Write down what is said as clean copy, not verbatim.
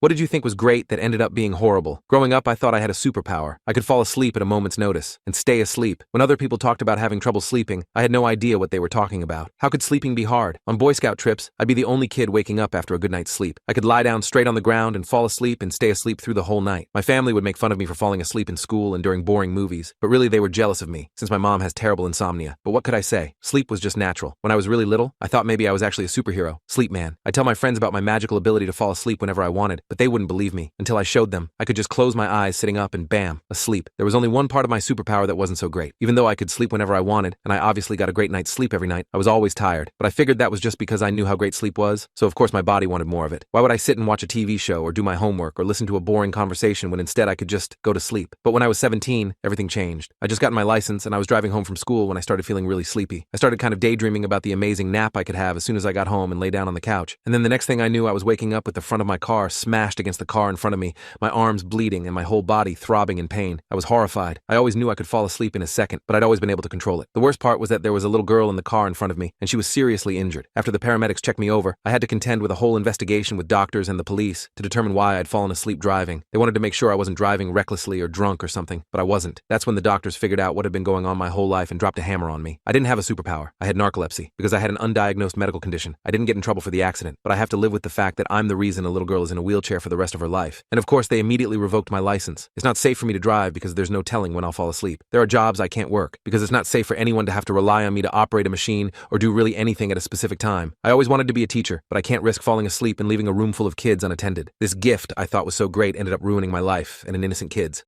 What did you think was great that ended up being horrible? Growing up, I thought I had a superpower. I could fall asleep at a moment's notice and stay asleep. When other people talked about having trouble sleeping, I had no idea what they were talking about. How could sleeping be hard? On Boy Scout trips, I'd be the only kid waking up after a good night's sleep. I could lie down straight on the ground and fall asleep and stay asleep through the whole night. My family would make fun of me for falling asleep in school and during boring movies, but really they were jealous of me, since my mom has terrible insomnia. But what could I say? Sleep was just natural. When I was really little, I thought maybe I was actually a superhero. Sleep man. I'd tell my friends about my magical ability to fall asleep whenever I wanted, but they wouldn't believe me. Until I showed them, I could just close my eyes sitting up and bam, asleep. There was only one part of my superpower that wasn't so great. Even though I could sleep whenever I wanted, and I obviously got a great night's sleep every night, I was always tired. But I figured that was just because I knew how great sleep was, so of course my body wanted more of it. Why would I sit and watch a TV show or do my homework or listen to a boring conversation when instead I could just go to sleep? But when I was 17, everything changed. I just got my license and I was driving home from school when I started feeling really sleepy. I started kind of daydreaming about the amazing nap I could have as soon as I got home and lay down on the couch. And then the next thing I knew, I was waking up with the front of my car smashed against the car in front of me, my arms bleeding and my whole body throbbing in pain. I was horrified. I always knew I could fall asleep in a second, but I'd always been able to control it. The worst part was that there was a little girl in the car in front of me, and she was seriously injured. After the paramedics checked me over, I had to contend with a whole investigation with doctors and the police to determine why I'd fallen asleep driving. They wanted to make sure I wasn't driving recklessly or drunk or something, but I wasn't. That's when the doctors figured out what had been going on my whole life and dropped a hammer on me. I didn't have a superpower. I had narcolepsy because I had an undiagnosed medical condition. I didn't get in trouble for the accident, but I have to live with the fact that I'm the reason a little girl is in a wheelchair for the rest of her life. And of course, they immediately revoked my license. It's not safe for me to drive because there's no telling when I'll fall asleep. There are jobs I can't work because it's not safe for anyone to have to rely on me to operate a machine or do really anything at a specific time. I always wanted to be a teacher, but I can't risk falling asleep and leaving a room full of kids unattended. This gift I thought was so great ended up ruining my life and an innocent kid's.